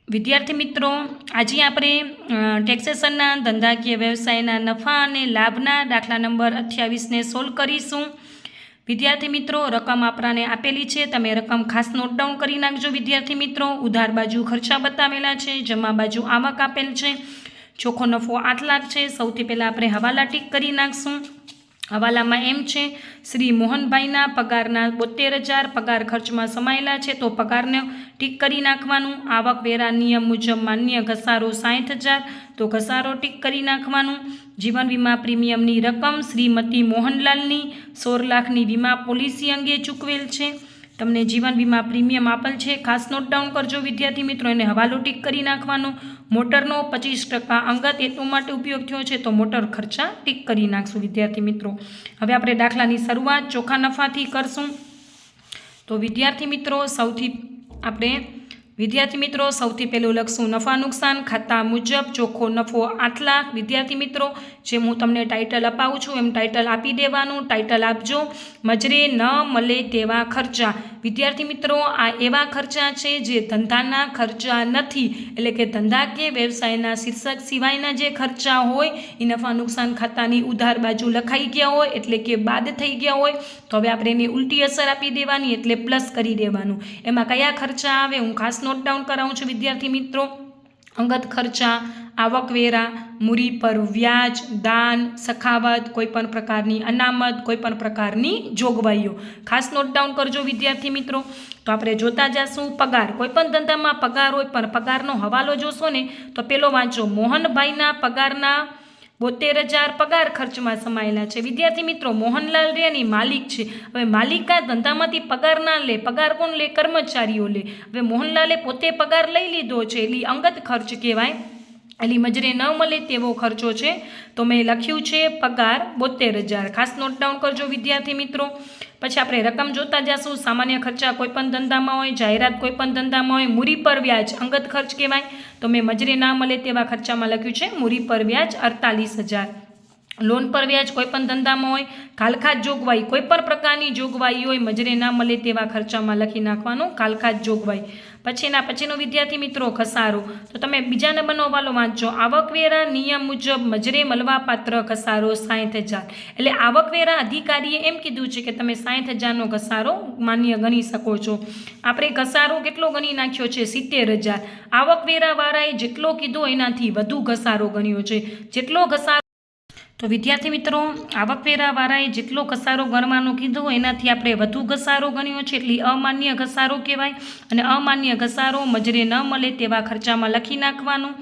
વિદ્યાર્થી મિત્રો, આજે આપણે ટેક્સેશનના ધંધાકીય વ્યવસાયના નફા અને લાભના દાખલા નંબર 28ને સોલ્વ કરીશું. વિદ્યાર્થી મિત્રો, રકમ આપણાને આપેલી છે, તમે રકમ ખાસ નોટ ડાઉન કરી નાખજો. વિદ્યાર્થી મિત્રો, ઉધાર બાજુ ખર્ચા બતાવેલા છે, જમા બાજુ આવક આપેલ છે, ચોખ્ખો નફો 8 લાખ છે. સૌથી પહેલાં આપણે હવાલા ટીક કરી નાખશું. હવાલામાં એમ છે, શ્રી મોહનભાઈના પગારના 72,000 પગાર ખર્ચમાં સમાયેલા છે, તો પગારને ટીક કરી નાખવાનું. આવકવેરા નિયમ મુજબ માન્ય ઘસારો 60,000, તો ઘસારો ટીક કરી નાખવાનું. જીવન વીમા પ્રીમિયમની રકમ શ્રીમતી મોહનલાલની 16 લાખની વીમા પોલિસી અંગે ચૂકવેલ છે. તમને જીવન વીમા પ્રીમિયમ આપેલ છે, ખાસ નોટ ડાઉન કરજો વિદ્યાર્થી મિત્રો. એને હવાલો ટીક કરી નાખવાનો. મોટરનો 25% અંગત હેતુ માટે ઉપયોગ થયો છે, તો મોટર ખર્ચા ટીક કરી નાખશું વિદ્યાર્થી મિત્રો. હવે આપણે દાખલાની શરૂઆત ચોખ્ખા નફાથી કરશું. તો વિદ્યાર્થી મિત્રો, સૌથી પહેલું લખશું નફા નુકસાન ખાતા મુજબ ચોખ્ખો નફો 8 લાખ. વિદ્યાર્થી મિત્રો, જેમ હું તમને ટાઇટલ અપાવું છું એમ ટાઇટલ આપી દેવાનું. ટાઇટલ આપજો, મજરે ન મળે તેવા ખર્ચા. વિદ્યાર્થી મિત્રો, આ એવા ખર્ચા છે જે ધંધાના ખર્ચા નથી, એટલે કે ધંધા કે વ્યવસાયના શીર્ષક સિવાયના જે ખર્ચા હોય એ નફા નુકસાન ખાતાની ઉધાર બાજુ લખાઈ ગયા હોય, એટલે કે બાદ થઈ ગયા હોય. તો હવે આપણે એની ઉલટી અસર આપી દેવાની, એટલે પ્લસ કરી દેવાનું. એમાં કયા ખર્ચા આવે હું ખાસ નોટ ડાઉન કરાવું છું વિદ્યાર્થી મિત્રો. અંગત ખર્ચા, આવકવેરા, મૂડી પર વ્યાજ, દાન, સખાવત, કોઈપણ પ્રકારની અનામત, કોઈપણ પ્રકારની જોગવાઈઓ. ખાસ નોટ ડાઉન કરજો વિદ્યાર્થી મિત્રો. તો આપણે જોતા જશું પગાર. કોઈપણ ધંધામાં પગાર હોય, પણ પગારનો હવાલો જોશો ને તો પેલો વાંચો, મોહનભાઈના પગારના 72,000 પગાર ખર્ચમાં સમાયેલા છે. વિદ્યાર્થી મિત્રો, મોહનલાલ રે એની માલિક છે. હવે માલિક આ ધંધામાંથી પગાર ના લે, પગાર કોણ લે? કર્મચારીઓ લે. હવે મોહનલાલે પોતે પગાર લઈ લીધો છે, એટલે અંગત ખર્ચ કહેવાય, એટલે મજરે ન મળે તેવો ખર્ચો છે. તો મેં લખ્યું છે પગાર 72,000. ખાસ નોટ ડાઉન કરજો વિદ્યાર્થી મિત્રો. પછી આપણે રકમ જોતા જશું. સામાન્ય ખર્ચા કોઈપણ ધંધામાં હોય, જાહેરાત કોઈપણ ધંધામાં હોય, મૂડી પર વ્યાજ અંગત ખર્ચ કહેવાય, તો મેં મજરે ના મળે તેવા ખર્ચામાં લખ્યું છે મૂડી પર વ્યાજ 48,000. લોન પર વ્યાજ કોઈપણ ધંધામાં હોય, ખાલખાત જોગવાઈ કોઈપણ પ્રકારની જોગવાઈ હોય, મજરે ના મળે તેવા ખર્ચામાં લખી નાખવાનું ખાલખાત જોગવાઈ. પછીનો વિદ્યાર્થી મિત્રો ઘસારો. તો તમે બીજા નંબરનો હવાલો વાંચો, આવકવેરા નિયમ મુજબ મજરે મળવાપાત્ર ઘસારો 60,000. એટલે આવકવેરા અધિકારીએ એમ કીધું છે કે તમે 60,000નો ઘસારો માન્ય ગણી શકો છો. આપણે ઘસારો કેટલો ગણી નાખ્યો છે? 70,000. આવકવેરાવાળાએ જેટલો કીધો એનાથી વધુ ઘસારો ગણ્યો છે. જેટલો ઘસારો તો વિદ્યાર્થી મિત્રો, આવકવેરાવાળાએ જેટલો ઘસારો ગણવાનો કીધો એનાથી આપણે વધુ ઘસારો ગણ્યો છે, એટલે અમાન્ય ઘસારો કહેવાય. અને અમાન્ય ઘસારો મજરે ન મળે તેવા ખર્ચામાં લખી નાખવાનું.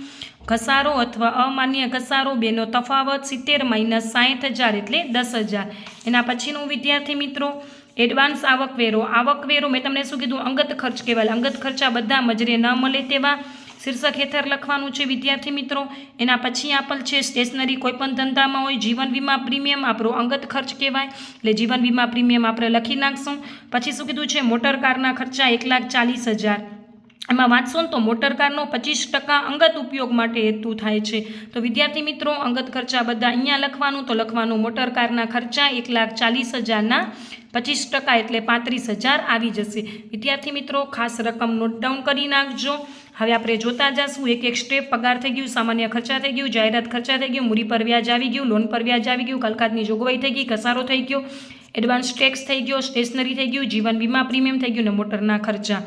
ઘસારો અથવા અમાન્ય ઘસારો બેનો તફાવત 70 - 60,000 એટલે 10,000. એના પછીનું વિદ્યાર્થી મિત્રો, એડવાન્સ આવકવેરો. આવકવેરો મેં તમને શું કીધું? અંગત ખર્ચ કહેવાય. અંગત ખર્ચા બધા મજરે ન મળે તેવા શીર્ષક હેઠળ લખવાનું છે વિદ્યાર્થી મિત્રો. એના પછી આપેલ છે સ્ટેશનરી કોઈપણ ધંધામાં હોય, જીવન વીમા પ્રીમિયમ આપણો અંગત ખર્ચ કહેવાય, એટલે જીવન વીમા પ્રીમિયમ આપણે લખી નાખશું. પછી શું કીધું છે? મોટર કારના ખર્ચા 1,40,000. એમાં વાંચશો ને તો મોટર કારનો 25% અંગત ઉપયોગ માટે હેતુ થાય છે. તો વિદ્યાર્થી મિત્રો, અંગત ખર્ચા બધા અહીંયા લખવાનું. તો લખવાનું મોટર કારના ખર્ચા 1,40,000ના 25% એટલે 35,000 આવી જશે. વિદ્યાર્થી મિત્રો, ખાસ રકમ નોટ ડાઉન કરી નાખજો. હવે આપણે જોતા જશું એક એક સ્ટેપ. પગાર થઈ ગયું, સામાન્ય ખર્ચા થઈ ગયું, જાહેરાત ખર્ચા થઈ ગયું, મૂડી પર વ્યાજ આવી ગયું, લોન પર વ્યાજ આવી ગયું, કલકાતની જોગવાઈ થઈ ગઈ, ઘસારો થઈ ગયો, એડવાન્સ ટેક્સ થઈ ગયો, સ્ટેશનરી થઈ ગયું, જીવન વીમા પ્રીમિયમ થઈ ગયું, ને મોટરના ખર્ચા.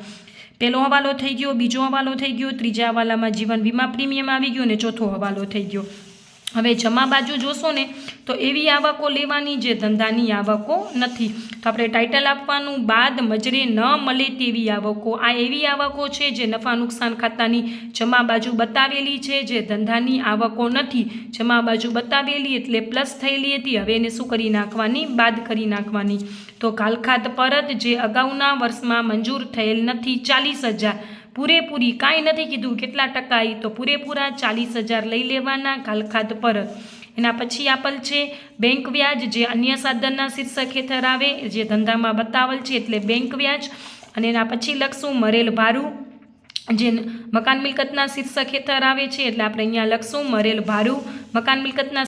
પહેલો હવાલો થઈ ગયો, બીજો હવાલો થઈ ગયો, ત્રીજા હવાલામાં જીવન વીમા પ્રીમિયમ આવી ગયું, અને ચોથો હવાલો થઈ ગયો. હવે જમા બાજુ જોશો ને તો એવી આવકો લેવાની જે ધંધાની આવકો નથી. તો આપણે ટાઇટલ આપવાનું, બાદ મજરે ન મળે તેવી આવકો. આ એવી આવકો છે જે નફા નુકસાન ખાતાની જમા બાજુ બતાવેલી છે, જે ધંધાની આવકો નથી. જમા બાજુ બતાવેલી એટલે પ્લસ થયેલી હતી, હવે એને શું કરી નાખવાની? બાદ કરી નાખવાની. તો ખાલખાત પરત જે અગાઉના વર્ષમાં મંજૂર થયેલ નથી 40,000. પૂરેપૂરી કાંઈ નથી કીધું કેટલા ટકા, તો પૂરેપૂરા 40,000 લઈ લેવાના ખાલખાત પરત. એના પછી આપેલ છે બેંક વ્યાજ, જે અન્ય સાધનના શીર્ષક હેઠળ આવે, જે ધંધામાં બતાવેલ છે એટલે બેંક વ્યાજ. અને એના પછી લખશું મરેલ ભાડું, જે મકાન મિલકતના શીર્ષક હેઠળ આવે છે, એટલે આપણે અહીંયા લખશું મરેલ ભાડું મકાન મિલકતના.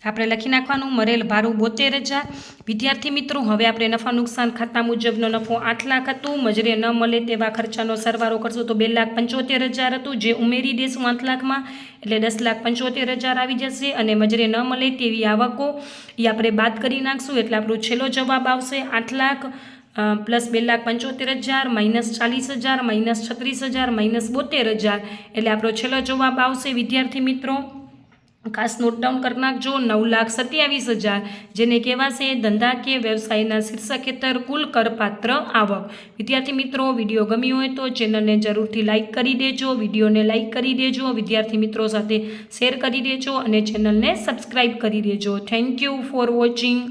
આપણે લખી નાખવાનું મરેલ ભાડું 72,000. વિદ્યાર્થી મિત્રો હવે આપણે નફા નુકસાન ખાતા મુજબનો નફો 8 લાખ હતું. મજરે ન મળે તેવા ખર્ચાનો સરવાળો કરશું તો 2,75,000 હતું, જે ઉમેરી દેશું 8 લાખમાં એટલે 10,75,000 આવી જશે. અને મજરે ન મળે તેવી આવકો એ આપણે બાદ કરી નાખશું એટલે આપણો છેલ્લો જવાબ આવશે 8 lakh plus 2,75,000 minus 40,000 minus 36,000 minus 72,000 એટલે આપણો છેલ્લો જવાબ આવશે. વિદ્યાર્થી મિત્રો ખાસ નોટ ડાઉન કરી નાખજો 9,27,000, જેને કહેવાશે ધંધાકીય વ્યવસાયના શીર્ષક હેઠળ કુલ કરપાત્ર આવક. વિદ્યાર્થી મિત્રો વિડીયો ગમ્યો હોય તો ચેનલને જરૂરથી લાઇક કરી દેજો, વિડીયોને લાઇક કરી દેજો, વિદ્યાર્થી મિત્રો સાથે શેર કરી દેજો અને ચેનલને સબસ્ક્રાઈબ કરી દેજો. Thank you for watching.